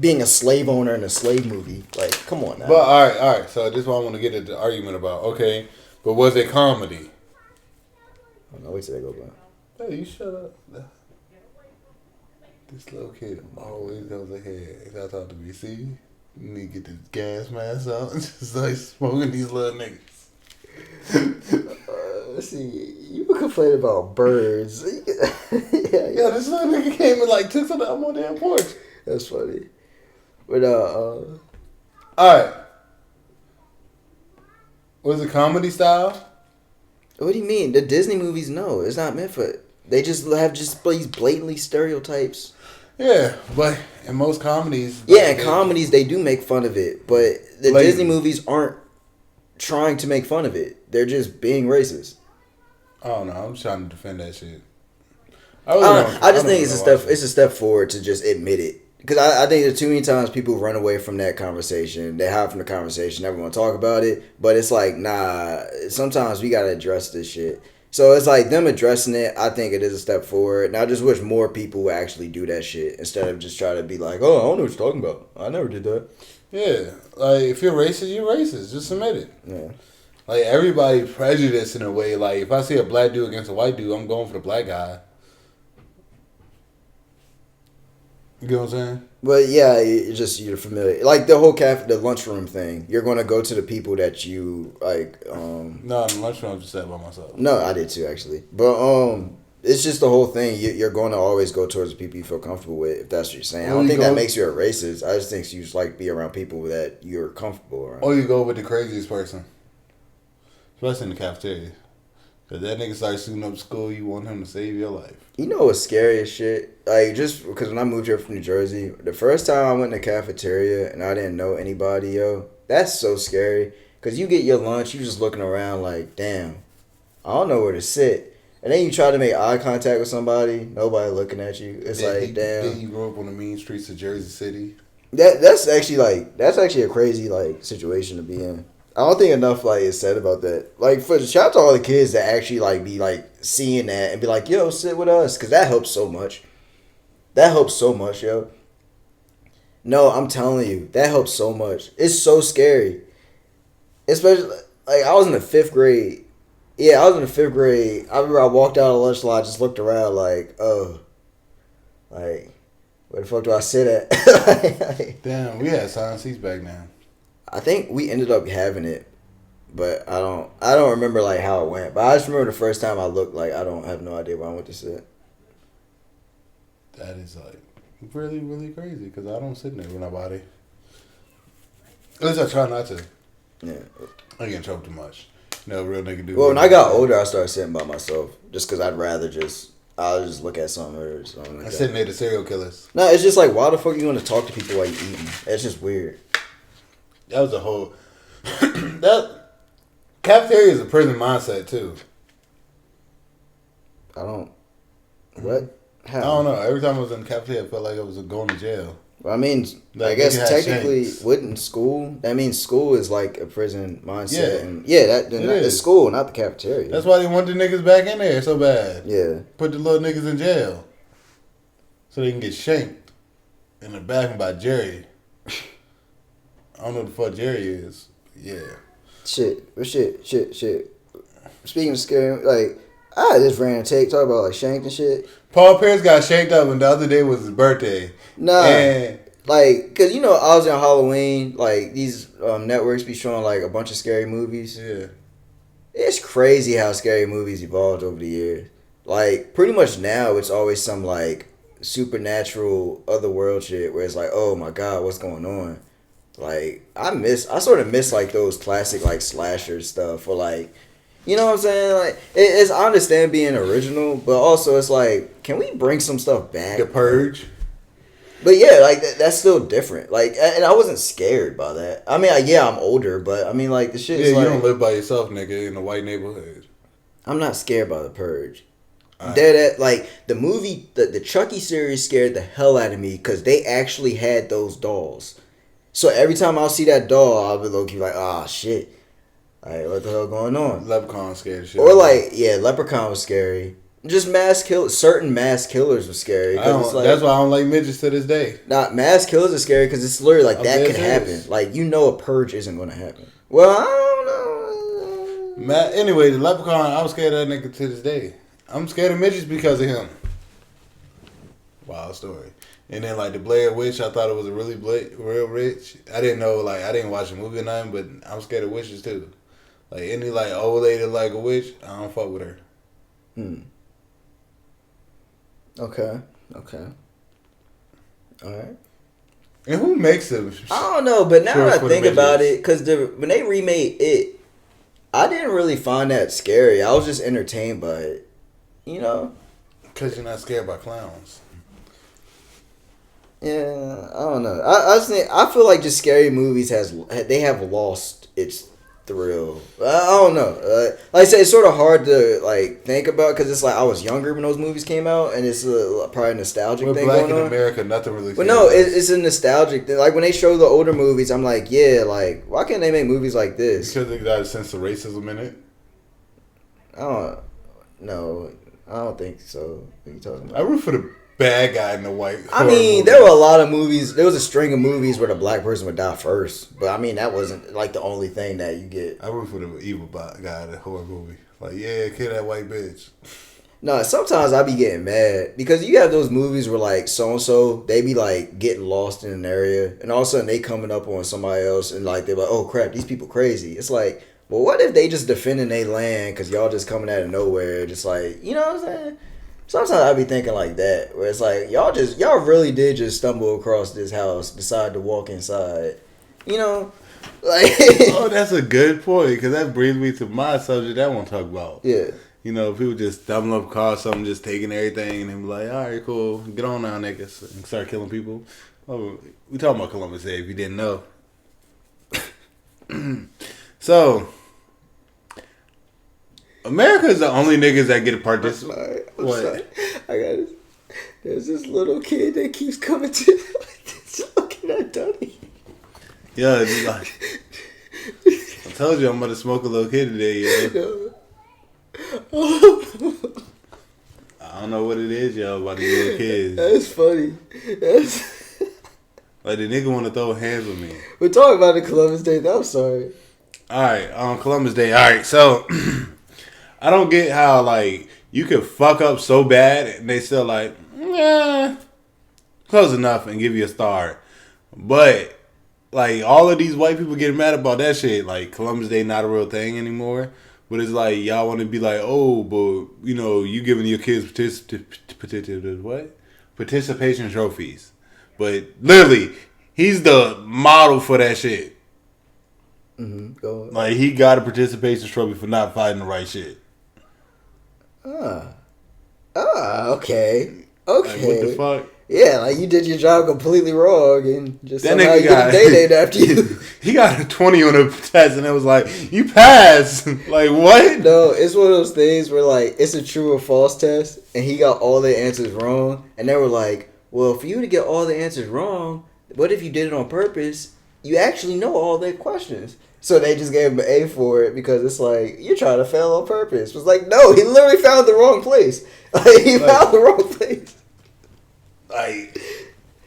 being a slave owner in a slave movie. Like, come on now. But all right. So this is what I want to get into the argument about. Okay, but was it comedy? Oh, no, wait till they go by. Hey, you shut up. This little kid always goes ahead. He got to talk to me. See, you need to get this gas mask on. Just like smoking these little niggas. See, you were complaining about birds. Yeah, this little nigga came and like took something out my damn porch. That's funny. But alright. Was it comedy style? What do you mean? The Disney movies, no, it's not meant for it. They just have these blatantly stereotypes. Yeah, but in most comedies... Yeah, in comedies, they do make fun of it. But the Disney movies aren't trying to make fun of it. They're just being racist. I don't know. I'm just trying to defend that shit. I just think it's a step forward to just admit it. Because I think there's too many times people run away from that conversation. They hide from the conversation. Never want to talk about it. But it's like, nah, sometimes we got to address this shit. So it's like them addressing it, I think it is a step forward. And I just wish more people would actually do that shit instead of just trying to be like, oh, I don't know what you're talking about. I never did that. Yeah. Like, if you're racist, you're racist. Just admit it. Yeah. Like, everybody's prejudiced in a way. Like, if I see a black dude against a white dude, I'm going for the black guy. You get what I'm saying? But yeah, you're familiar. Like the whole the lunchroom thing. You're going to go to the people that you like. No, in the lunchroom, I just sat by myself. No, I did too actually. But it's just the whole thing. You're going to always go towards the people you feel comfortable with. If that's what you're saying, I don't think that makes you a racist. I just think you just like be around people that you're comfortable around. Or you go with the craziest person, especially in the cafeteria. Cause that nigga started shooting up school, you want him to save your life. You know what's scary as shit? Like, just because when I moved here from New Jersey, the first time I went to the cafeteria and I didn't know anybody, yo, that's so scary. Because you get your lunch, you just looking around like, damn, I don't know where to sit. And then you try to make eye contact with somebody, nobody looking at you. It's damn. Then you grew up on the mean streets of Jersey City. That's actually a crazy, like, situation to be in. I don't think enough, like, is said about that. Like, shout out to all the kids that actually, like, be, like, seeing that and be like, yo, sit with us. Because that helps so much. That helps so much, yo. No, I'm telling you, that helps so much. It's so scary. Especially, like, I was in the 5th grade. Yeah, I was in the 5th grade. I remember I walked out of the lunch line, just looked around like, oh, like, where the fuck do I sit at? Damn, we had silent seats back now. I think we ended up having it, but I don't remember like how it went. But I just remember the first time I looked, like I don't have no idea where I went to sit. That is like really, really crazy because I don't sit there with nobody. At least I try not to. Yeah. I get in trouble too much. No real nigga do. Well, when I got older, I started sitting by myself just because I'll just look at something or something like that. Sitting there, the serial killers. No, it's just like, why the fuck are you going to talk to people while you eating? It's just weird. That was a whole... that cafeteria is a prison mindset, too. What? How? I don't know. Every time I was in the cafeteria, I felt like I was going to jail. Well, I mean, like, I guess technically, wouldn't school... That means school is like a prison mindset. Yeah, it's school, not the cafeteria. That's why they want the niggas back in there so bad. Yeah. Put the little niggas in jail. So they can get shanked in the bathroom by Jerry. I don't know what the fuck Jerry is. Yeah. Shit. Speaking of scary, like, I just ran a take talk about like shanked and shit. Paul Pierce got shanked up and the other day was his birthday. Nah. And like, cause you know, I was on Halloween, like these networks be showing like a bunch of scary movies. Yeah. It's crazy how scary movies evolved over the years. Like, pretty much now it's always some like supernatural otherworld shit where it's like, oh my god, what's going on? Like, I sort of miss like those classic like slasher stuff or like, you know what I'm saying? Like, it's I understand being original, but also it's like, can we bring some stuff back? The Purge. But yeah, like that's still different. Like, and I wasn't scared by that. I mean, yeah, I'm older, but I mean, like the shit. Yeah, like, you don't live by yourself, nigga, in a white neighborhood. I'm not scared by the Purge. Like the movie, the Chucky series scared the hell out of me because they actually had those dolls. So every time I'll see that doll, I'll be low-key like, ah, shit. Like, what the hell going on? Leprechaun scared shit. Or like, yeah, Leprechaun was scary. Just certain mass killers were scary. It's like, that's why I don't like midgets to this day. Nah, mass killers are scary because it's literally like that could happen. Like, you know a purge isn't going to happen. Well, I don't know. Anyway, the Leprechaun, I'm scared of that nigga to this day. I'm scared of midgets because of him. Wild story. And then, like, the Blair Witch, I thought it was a really real rich. I didn't know, like, I didn't watch the movie or nothing, but I'm scared of witches, too. Like, any, like, old lady like a witch, I don't fuck with her. Okay. Alright. And who makes them? I don't know, but now that I think about it, because when they remade it, I didn't really find that scary. I was just entertained by it. You know? Because you're not scared by clowns. Yeah, I don't know. I feel like just scary movies have lost its thrill. I don't know. Like I said, it's sort of hard to like think about because it's like I was younger when those movies came out, and it's probably a nostalgic thing black going on. In America, nothing really. But no, it's a nostalgic thing. Like when they show the older movies, I'm like, yeah, like why can't they make movies like this? Because they got a sense of racism in it. I don't think so. What are you talking about? I root for the bad guy in the white. I mean, there were a lot of movies. There was a string of movies where the black person would die first. But I mean, that wasn't like the only thing that you get. I root for the evil guy in the horror movie. Like, yeah, kill that white bitch. No, sometimes I be getting mad because you have those movies where like so and so they be like getting lost in an area, and all of a sudden they coming up on somebody else, and like they're like, oh crap, these people crazy. It's like, well, what if they just defending their land because y'all just coming out of nowhere, just like, you know what I'm saying? Sometimes I be thinking like that, where it's like y'all really did just stumble across this house, decide to walk inside, you know, like. Oh, that's a good point because that brings me to my subject I want to talk about. Yeah. You know, people just stumbling up across something, just taking everything, and then be like, all right, cool, get on now, niggas, and start killing people. Oh, we talking about Columbus Day, if you didn't know. So, America is the only niggas that get a participate. I'm sorry. I got this. There's this little kid that keeps coming to just looking at Donnie. Yeah, like, I told you I'm about to smoke a little kid today, yo. I don't know what it is, yo, about these little kids. That's funny. Like, the nigga want to throw hands with me. We're talking about the Columbus Day. I'm sorry. All right, on Columbus Day. All right, so I don't get how, like, you could fuck up so bad and they still like, close enough and give you a star. But, like, all of these white people getting mad about that shit. Like, Columbus Day not a real thing anymore. But it's like, y'all want to be like, oh, but, you know, you giving your kids participation trophies. But, literally, he's the model for that shit. Mm-hmm. Go on. Like, he got a participation trophy for not fighting the right shit. Okay. Like, what the fuck? Yeah, like you did your job completely wrong and just that somehow nigga you get a day named after you. He got a 20 on the test and it was like, you passed. Like, what? No, it's one of those things where like it's a true or false test and he got all the answers wrong and they were like, well, for you to get all the answers wrong, what if you did it on purpose? You actually know all the questions. So they just gave him an A for it because it's like, you're trying to fail on purpose. It was like, no, he literally found the wrong place. Like, he found the wrong place. Like,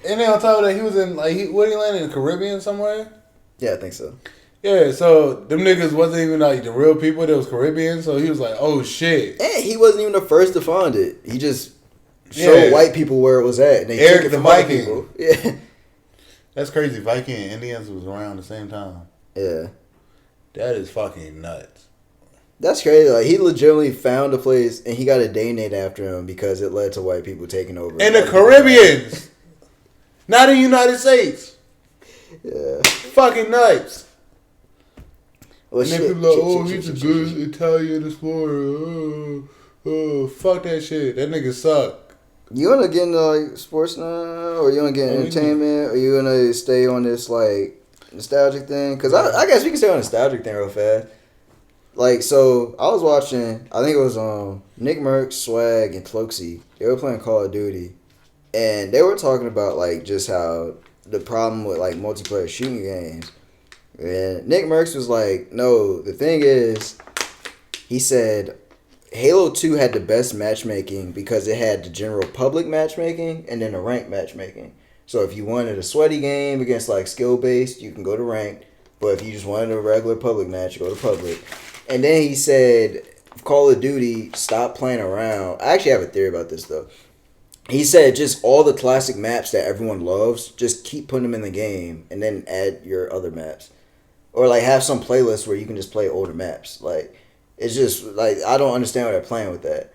and then on top of that, he was in, like, where he landed, in the Caribbean somewhere? Yeah, I think so. Yeah, so them niggas wasn't even, like, the real people that was Caribbean, so he was like, oh, shit. And he wasn't even the first to find it. He just showed white people where it was at. And they Eric took it the from white Viking. people. Yeah. That's crazy. Viking and Indians was around the same time. Yeah. That is fucking nuts. That's crazy. Like, he legitimately found a place and he got a day named after him because it led to white people taking over. And the Caribbeans. Not the United States. Yeah. Fucking nuts. Well, and then people like, oh, he's a good Italian explorer. Oh, fuck that shit. That nigga suck. You want to get into, like, sports now? Or you want to get into entertainment? Or you want to stay on this, like, nostalgic thing? Because I guess we can stay on nostalgic thing real fast. Like, so, I was watching, I think it was Nick Merckx, Swag, and Tloxy. They were playing Call of Duty. And they were talking about, like, just how the problem with, like, multiplayer shooting games. And Nick Merckx was like, no, the thing is, he said, Halo 2 had the best matchmaking because it had the general public matchmaking and then the ranked matchmaking. So if you wanted a sweaty game against, like, skill-based, you can go to ranked. But if you just wanted a regular public match, you go to public. And then he said, Call of Duty, stop playing around. I actually have a theory about this, though. He said just all the classic maps that everyone loves, just keep putting them in the game and then add your other maps. Or, like, have some playlist where you can just play older maps. Like, it's just, like, I don't understand why they're playing with that.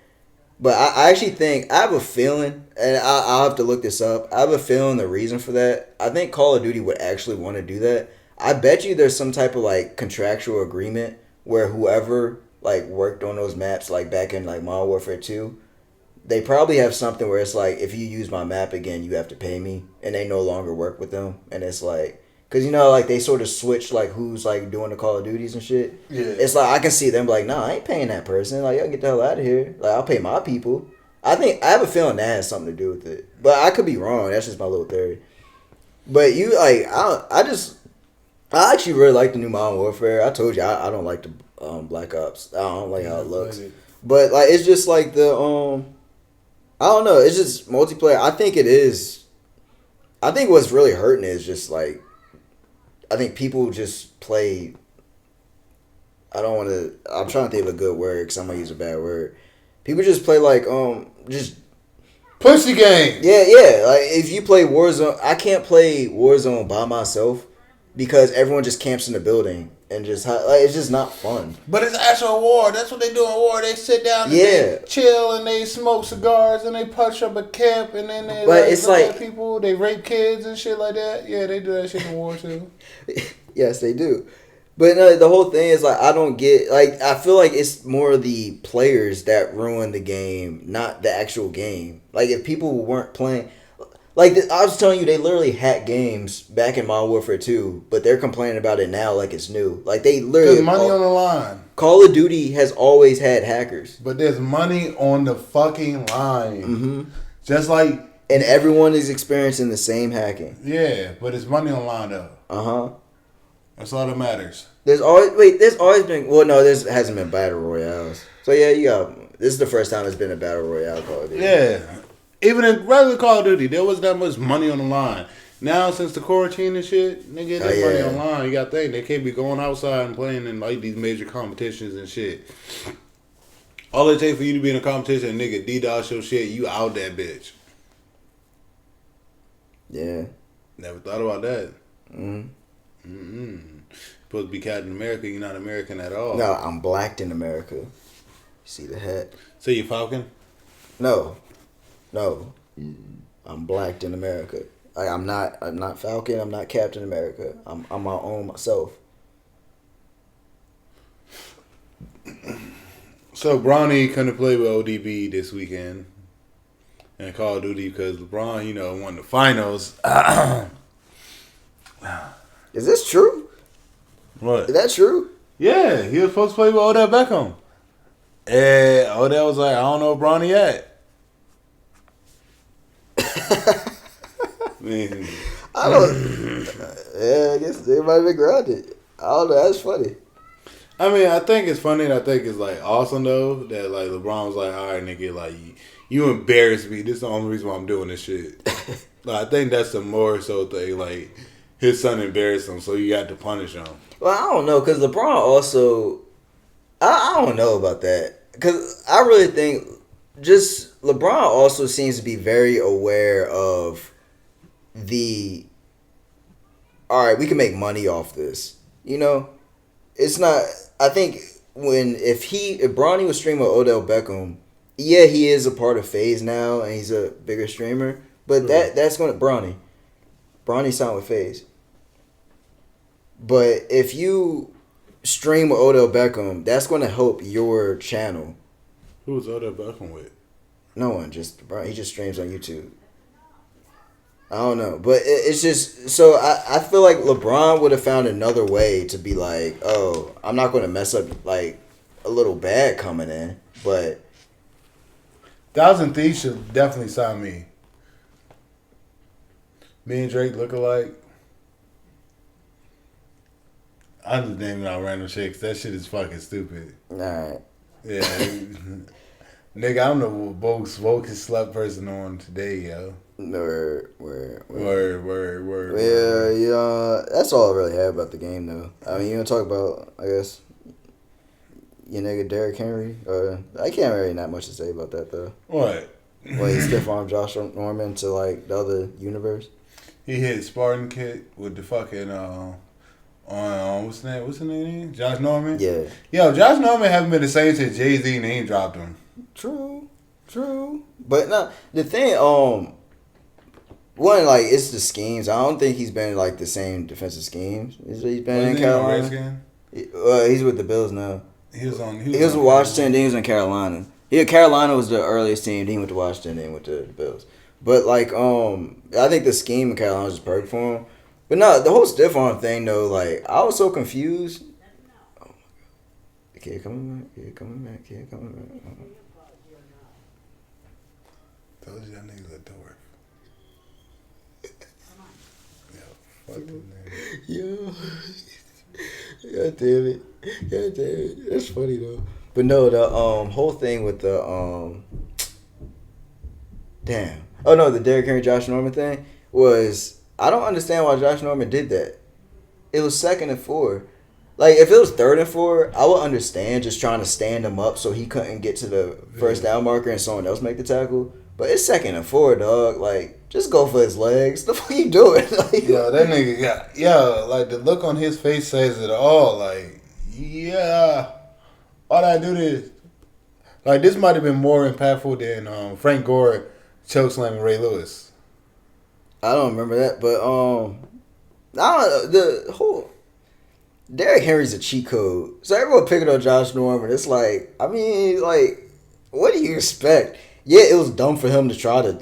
But I actually think, I have a feeling, and I'll have to look this up, I have a feeling the reason for that, I think Call of Duty would actually want to do that. I bet you there's some type of, like, contractual agreement where whoever, like, worked on those maps, like, back in, like, Modern Warfare 2, they probably have something where it's like, if you use my map again, you have to pay me, and they no longer work with them. And it's like, because, you know, like, they sort of switch, like, who's, like, doing the Call of Duties and shit. Yeah. It's like, I can see them like, nah, I ain't paying that person. Like, y'all get the hell out of here. Like, I'll pay my people. I have a feeling that has something to do with it. But I could be wrong. That's just my little theory. But you, like, I actually really like the new Modern Warfare. I told you, I don't like the Black Ops. I don't like how it looks. But, like, it's just like the, I don't know. It's just multiplayer. I think it is. I think what's really hurting is just, like, I think people just play. I don't want to. I'm trying to think of a good word because I'm gonna use a bad word. People just play like just pussy game. Yeah. Like if you play Warzone, I can't play Warzone by myself because everyone just camps in the building and just like it's just not fun. But it's actual war. That's what they do in war. They sit down and they chill and they smoke cigars and they punch up a camp and then they look at people. They rape kids and shit like that. Yeah, they do that shit in war too. Yes, they do. But no, the whole thing is like I don't get like I feel like it's more the players that ruin the game, not the actual game. Like if people weren't playing, like I was telling you, they literally hack games back in Modern Warfare 2, but they're complaining about it now like it's new. Like they literally there's money on the line. Call of Duty has always had hackers, but there's money on the fucking line. Mm-hmm. Just like, and everyone is experiencing the same hacking. Yeah, but it's money on the line though. That's all that matters. There's always been there hasn't been battle royales. So yeah, this is the first time it's been a battle royale Call of Duty. Yeah. Even in regular Call of Duty, there wasn't that much money on the line. Now, since the quarantine and shit, nigga, there's money on the line. You got to think, they can't be going outside and playing in like these major competitions and shit. All it takes for you to be in a competition, nigga, DDoS your shit, you out that bitch. Yeah. Never thought about that. Supposed to be Captain America, you're not American at all. No, I'm blacked in America. You see the hat? So you Falcon? No. I'm blacked in America. I'm not Falcon. I'm not Captain America. I'm my own myself. So Bronny couldn't play with ODB this weekend in Call of Duty because LeBron, won the finals. Is this true? What? Is that true? Yeah, he was supposed to play with Odell Beckham. And Odell was like, I don't know where Bronny at. Man. I don't. Yeah, I guess they might have been grounded. I don't know. That's funny. I mean, I think it's funny and I think it's like awesome though that like LeBron was like, all right, nigga, like you embarrassed me. This is the only reason why I'm doing this shit. Like, I think that's the more so thing. Like his son embarrassed him, so you got to punish him. Well, I don't know because LeBron also. I don't know about that because I really think just LeBron also seems to be very aware of all right, we can make money off this. It's not. I think if Bronny was streaming with Odell Beckham, yeah, he is a part of FaZe now and he's a bigger streamer. But that's going to Bronny signed with FaZe. But if you stream with Odell Beckham, that's going to help your channel. Who's Odell Beckham with? No one, he just streams on YouTube. I don't know, but it's just so I feel like LeBron would have found another way to be like, oh, I'm not going to mess up like a little bad coming in, but 1,000 Thieves should definitely sign me. Me and Drake look alike. I'm just naming out random shit 'cause that shit is fucking stupid. Alright. Yeah. Nigga, I'm the most wokest slut person on today, yo. Word. Yeah, that's all I really have about the game, though. I mean, you want to talk about, I guess, your nigga DerrickHenry? I can't really not much to say about that, though. What? Well, he stiff-armed JoshNorman to, like, the other universe. He hit Spartan Kick with the fucking, what's the name? JoshNorman? Yeah. Yo, JoshNorman haven't been the same since Jay-Z name dropped him. True. But, no, the thing, one, like, it's the schemes. I don't think he's been, like, the same defensive schemes. He's been in Carolina. He's with the Bills now. He was with Washington, then he was in Carolina. Carolina was the earliest team, then he went to Washington, then he went to the Bills. But, like, I think the scheme in Carolina was just perfect for him. But, no, the whole stiff arm thing, though, like, I was so confused. Oh, my God. The kid coming back. Told you that nigga's a dork. Yo. God damn it. That's funny though. But no, the whole thing with the damn. Oh no, the DerrickHenry JoshNorman thing was I don't understand why JoshNorman did that. It was 2nd and 4. Like if it was 3rd and 4, I would understand just trying to stand him up so he couldn't get to the first down marker and someone else make the tackle. But it's 2nd and 4, dog. Like, just go for his legs. The fuck you doing? Like, yo, that nigga like the look on his face says it all. Like, yeah, all I do is like this might have been more impactful than Frank Gore chokeslamming Ray Lewis. I don't remember that, but I don't know, DerrickHenry's a cheat code. So everyone picking on JoshNorman. It's like, I mean, like, what do you expect? Yeah, it was dumb for him to try to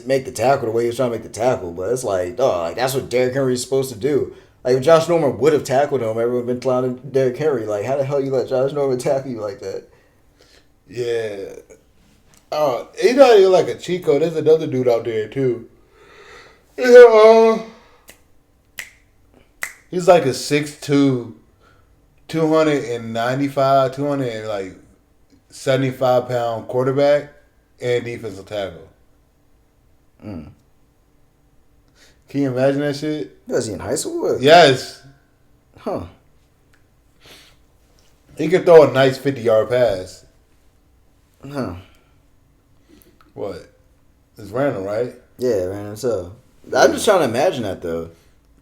make the tackle the way he was trying to make the tackle, but it's like, dog, like that's what DerrickHenry is supposed to do. Like if JoshNorman would have tackled him, everyone would have been clowning DerrickHenry. Like, how the hell you let JoshNorman tackle you like that? Yeah. Oh, he's not even like a cheat code. There's another dude out there too. Yeah. He's like a 6'2", 275 pound quarterback and defensive tackle. Can you imagine that shit? Was he in high school? Yes. Huh. He could throw a nice 50-yard pass. Huh. What? It's random, right? Yeah, random. So I'm just trying to imagine that though.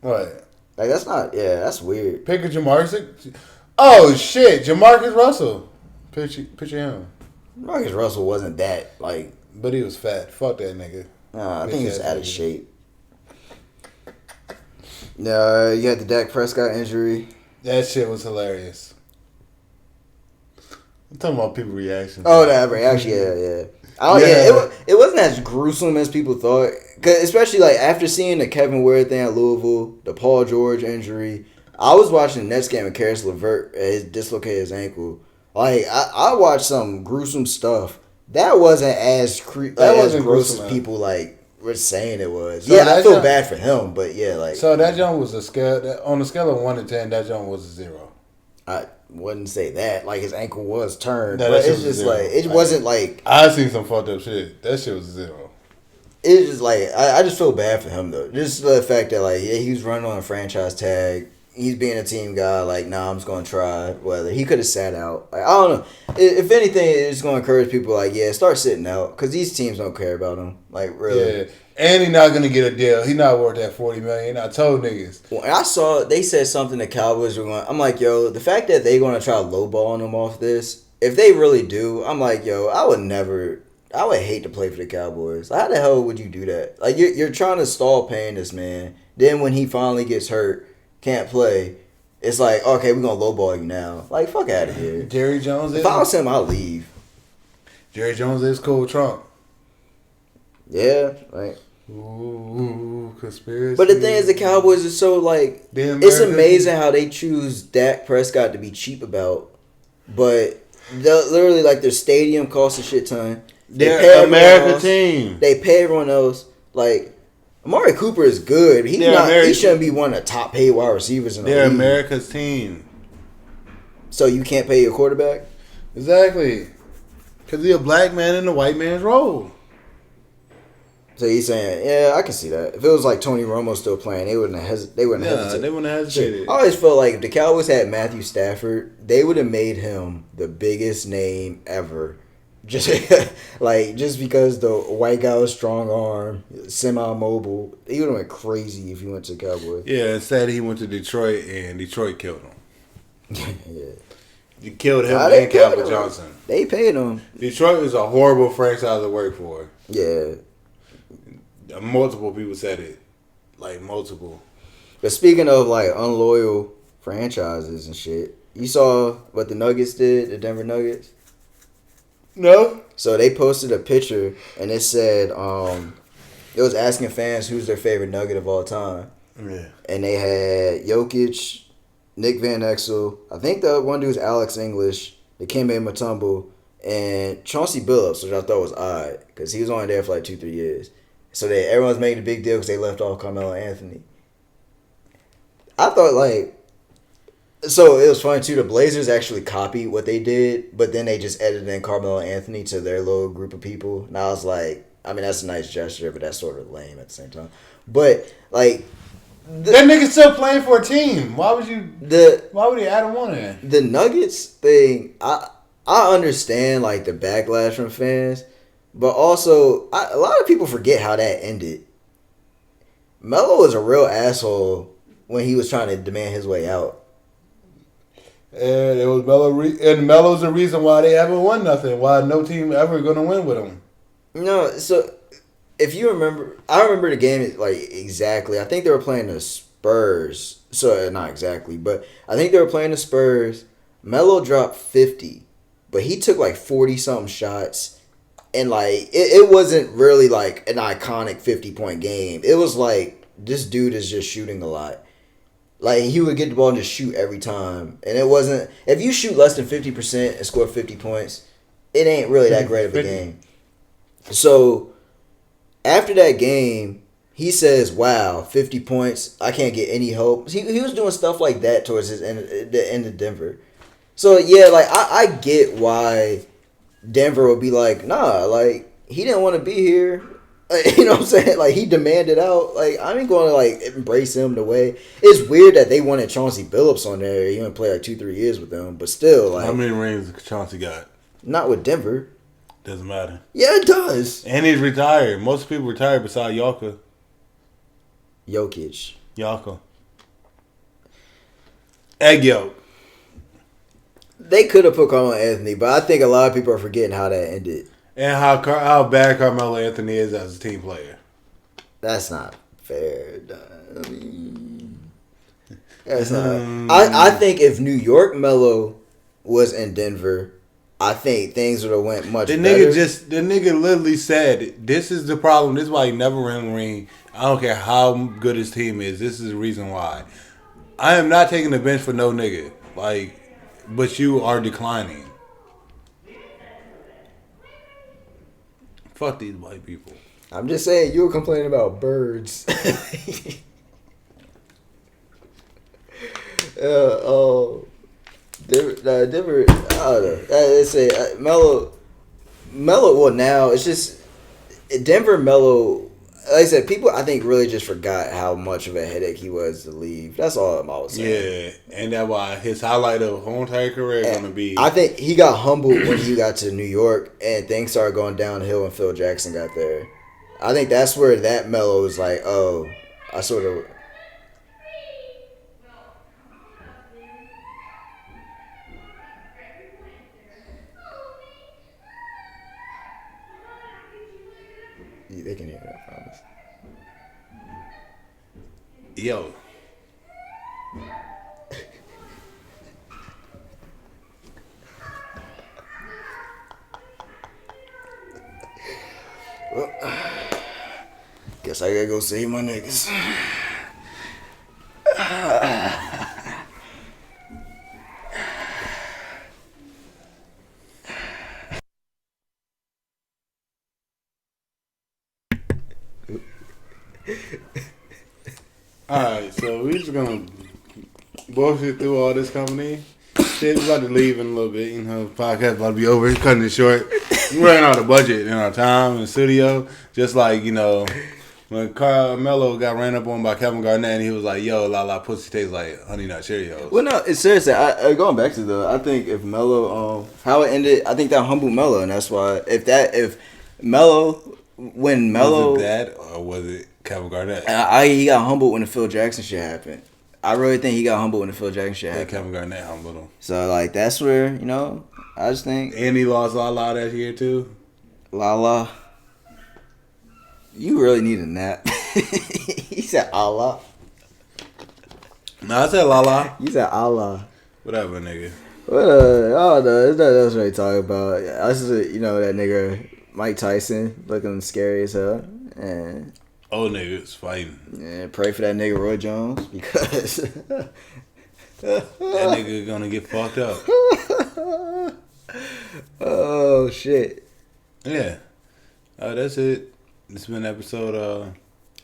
What? Like that's not. Yeah, that's weird. Pick a Jamarcus. Oh shit, Jamarcus Russell. Picture him. Marcus Russell wasn't that like. But he was fat. Fuck that nigga. I think he was out of shape. No, you had the DakPrescott injury. That shit was hilarious. I'm talking about people's reactions. Oh, that reaction, yeah. It wasn't as gruesome as people thought. 'Cause especially like after seeing the Kevin Ware thing at Louisville, the Paul George injury. I was watching the Nets game with Karis LeVert dislocated his ankle. Like I watched some gruesome stuff. That wasn't as gross as people like were saying it was. So I feel bad for him, but yeah, like. So that jump was on a scale of 1 to 10. That jump was a 0. I wouldn't say that. Like his ankle was turned, no, but it's just like it wasn't like. I seen some fucked up shit. That shit was a 0. It's just like I just feel bad for him though. Just the fact that like he was running on a franchise tag. He's being a team guy. Like, nah, I'm just gonna try. Whether he could have sat out. Like, I don't know. If anything, it's gonna encourage people. Like, yeah, start sitting out because these teams don't care about him. Like, really. Yeah, and he's not gonna get a deal. He's not worth that $40 million. I told niggas. When I saw they said something the Cowboys were going. I'm like, yo, the fact that they're gonna try lowballing him off this. If they really do, I'm like, yo, I would hate to play for the Cowboys. How the hell would you do that? Like, you're trying to stall paying this man. Then when he finally gets hurt. Can't play. It's like, okay, we're gonna lowball you now. Like, fuck out of here. Jerry Jones. If I was him, I'll leave. Jerry Jones is cool with Trump. Yeah, like. Ooh, conspiracy. But the thing is, the Cowboys are so like. It's amazing how they choose DakPrescott to be cheap about, but literally like their stadium costs a shit ton. They're American team. They pay everyone else like. Amari Cooper is good. He shouldn't be one of the top paid wide receivers in the league. They're America's team. So you can't pay your quarterback? Exactly. Because he's a black man in a white man's role. So he's saying, yeah, I can see that. If it was like Tony Romo still playing, they wouldn't have hesitated. They wouldn't have hesitated. I always felt like if the Cowboys had Matthew Stafford, they would have made him the biggest name ever. Just because the white guy was strong arm, semi-mobile, he would have went crazy if he went to the Cowboys. Yeah, instead he went to Detroit and Detroit killed him. Yeah, you killed him and Calvin Johnson. They paid him. Detroit is a horrible franchise to work for. Yeah, multiple people said it, like multiple. But speaking of like unloyal franchises and shit, you saw what the Nuggets did, the Denver Nuggets. No. So they posted a picture and it said, it was asking fans who's their favorite Nugget of all time. Yeah. And they had Jokic, Nick Van Exel, I think the one dude's Alex English, Dikembe Mutombo, and Chauncey Billups, which I thought was odd because he was only there for like 2-3 years. So everyone's making a big deal because they left off Carmelo Anthony. I thought like. So it was funny too. The Blazers actually copied what they did, but then they just edited in Carmelo Anthony to their little group of people. And I was like, I mean, that's a nice gesture, but that's sort of lame at the same time. But like, that nigga's still playing for a team. Why would you? Why would he add him on there? The Nuggets thing, I understand like the backlash from fans, but also a lot of people forget how that ended. Melo was a real asshole when he was trying to demand his way out. And it was Melo, and Melo's the reason why they haven't won nothing. Why no team ever gonna win with him? No, so if you remember, I remember the game like exactly. I think they were playing the Spurs, So not exactly, but I think they were playing the Spurs. Melo dropped 50, but he took like 40 something shots, and like it wasn't really like an iconic 50-point game. It was like this dude is just shooting a lot. Like he would get the ball and just shoot every time, and it wasn't. If you shoot less than 50% and score 50 points, it ain't really that great of a game. So after that game, he says, "Wow, 50 points! I can't get any hope." He was doing stuff like that towards the end of Denver. So yeah, like I get why Denver would be like, "Nah, like he didn't want to be here." You know what I'm saying? Like he demanded out. Like I ain't going to like embrace him the way. It's weird that they wanted Chauncey Billups on there. He only played like 2-3 years with them, but still, like how many rings Chauncey got? Not with Denver. Doesn't matter. Yeah, it does. And he's retired. Most people retired besides Jokic. Egg yolk. They could have put Carmelo Anthony, but I think a lot of people are forgetting how that ended. And how bad Carmelo Anthony is as a team player. That's not fair. I mean, that's not. I think if New York Melo was in Denver, I think things would have went much better. The nigga literally said, "This is the problem. This is why he never win the ring. I don't care how good his team is. This is the reason why. I am not taking the bench for no nigga. Like, but you are declining. Fuck these white people." I'm just saying, you were complaining about birds. Denver, I don't know. Let's say Melo. Well, now it's just Denver. Melo. Like I said, people I think really just forgot how much of a headache he was to leave. That's all I was saying. Yeah, and that's why his highlight of whole entire career is gonna be. I think he got humbled when he got to New York, and things started going downhill when Phil Jackson got there. I think that's where that Melo was like, oh, I sort of. They can hear that, I promise. Yo. Well, guess I gotta go save my niggas. Alright, so we're just gonna bullshit through all this company. Shit, we're about to leave in a little bit. You know, the podcast about to be over. Cutting it short. We ran out of budget in our time in the studio. Just like, you know, when Melo got ran up on by Kevin Garnett and he was like, "Yo, la la pussy tastes like Honey Nut Cheerios." Well, no, it's seriously. I going back to I think if Melo, how it ended, I think that humbled Melo, and that's why if Melo, when Melo, was it that or was it Kevin Garnett? He got humbled when the Phil Jackson shit happened. I really think he got humbled when the Phil Jackson shit happened. Kevin Garnett humbled him. So like that's where I just think. And he lost Lala that year too. Lala, you really need a nap. He said Allah. No, I said Lala. You said Allah. Whatever, nigga. Oh no, there's nothing else really talk about. I just that nigga Mike Tyson looking scary as hell, and old niggas fighting. Yeah, pray for that nigga Roy Jones because that nigga gonna get fucked up. Oh shit. Yeah. That's it. It's been episode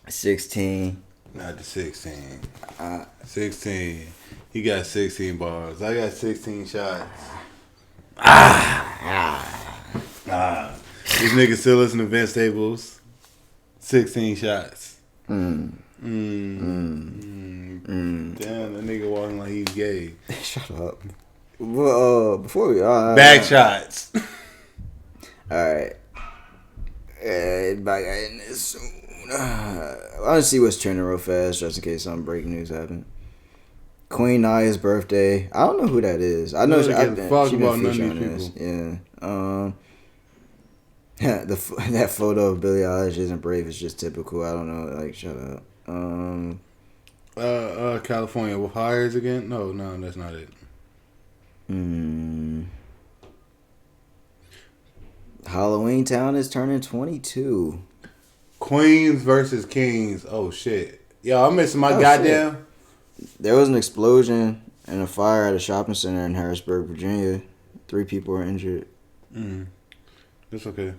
16. Not the 16. 16. He got 16 bars. I got 16 shots. These niggas still listen to Vince Staples. 16 shots. Damn, that nigga walking like he's gay. Shut up. Well, before we back shots. Alright. Back in this soon. I want to see what's trending real fast, just in case some breaking news happened. Queen Naya's birthday. I don't know who that is. I know she been featured on this. Yeah. That photo of Billie Eilish isn't brave. It's just typical. I don't know. Like, shut up. California with hires again? No, that's not it. Halloween Town is turning 22. Queens versus Kings. Oh shit. Yo, I'm missing my goddamn. Shit. There was an explosion and a fire at a shopping center in Harrisburg, Virginia. 3 people were injured. That's okay.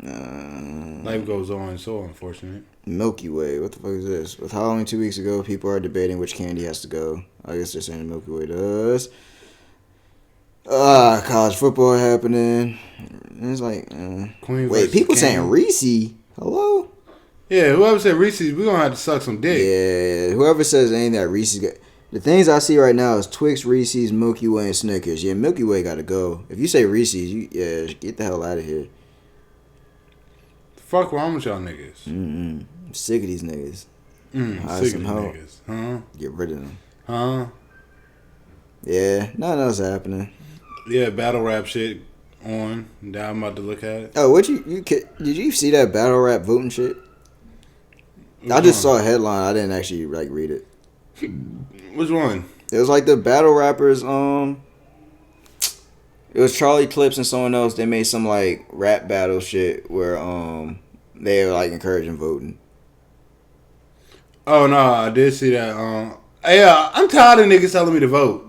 Life goes on, so unfortunate. Milky Way. What the fuck is this? With Halloween 2 weeks ago, people are debating which candy has to go. I guess they're saying the Milky Way does. College football happening. It's like, wait, people saying Reese? Hello? Yeah, whoever said Reese's, we're going to have to suck some dick. Yeah, whoever says anything that Reese's got. The things I see right now is Twix, Reese's, Milky Way, and Snickers. Yeah, Milky Way got to go. If you say Reese's, get the hell out of here. Fuck wrong with y'all niggas? I'm sick of these niggas. Sick of these niggas. Huh? Get rid of them. Huh? Yeah, nothing else happening. Yeah, battle rap shit on. Now I'm about to look at it. Oh, did you see that battle rap voting shit? I just saw a headline. I didn't actually read it. Which one? It was like the battle rappers. It was Charlie Clips and someone else. They made some like rap battle shit where they were like encouraging voting. Oh no, I did see that. Yeah, I'm tired of niggas telling me to vote.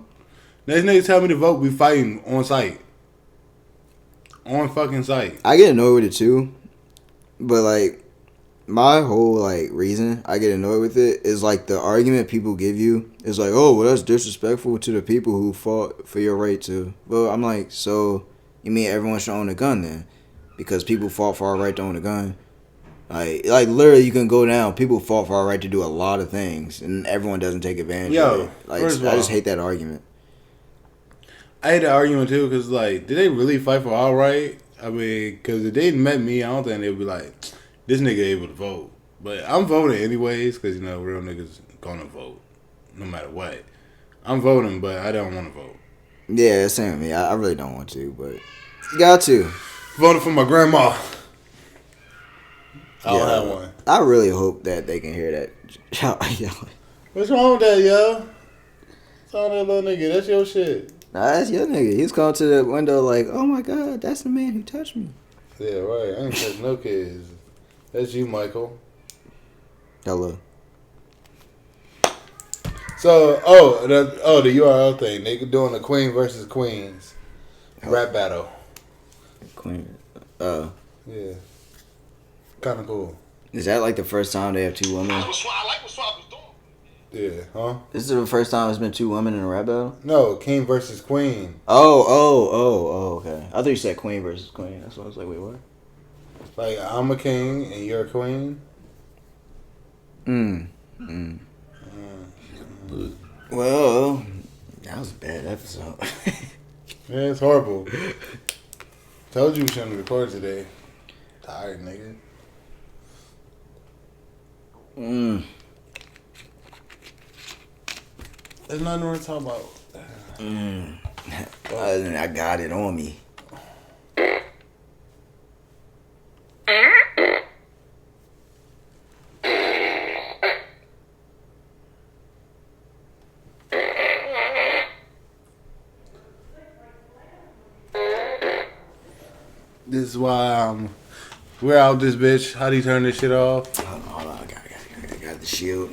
These niggas tell me to vote. We fighting on site. On fucking site. I get annoyed with it too, but like. My whole reason I get annoyed with it is like the argument people give you is like, oh, well, that's disrespectful to the people who fought for your right to vote. I'm like, so you mean everyone should own a gun then? Because people fought for our right to own a gun. Like literally, you can go down. People fought for our right to do a lot of things, and everyone doesn't take advantage of it. Like, I just hate that argument. I hate that argument too, because did they really fight for our right? I mean, because if they met me, I don't think they'd be like, this nigga able to vote. But I'm voting anyways because, real niggas gonna vote no matter what. I'm voting, but I don't want to vote. Yeah, same with me. I really don't want to, but you got to. Voting for my grandma. I don't have one. I really hope that they can hear that. What's wrong with that, yo? What's wrong with that little nigga? That's your shit. Nah, that's your nigga. He's going to the window like, oh my God, that's the man who touched me. Yeah, right. I ain't touching no kids. That's you, Michael. Hello. So, the URL thing. They doing the Queen versus Queens rap battle. Queen. Yeah. Kind of cool. Is that like the first time they have 2 women? I like what Swap was doing. Yeah, huh? This is the first time there's been 2 women in a rap battle? No, King versus Queen. Oh, okay. I thought you said Queen versus Queen. That's why I was like, wait, what? Like, I'm a king and you're a queen? Well, that was a bad episode. Yeah, it's horrible. Told you we shouldn't record today. Tired, nigga. There's nothing more to talk about. I got it on me. This is why we're out this bitch. How do you turn this shit off? Hold on. I got the shield.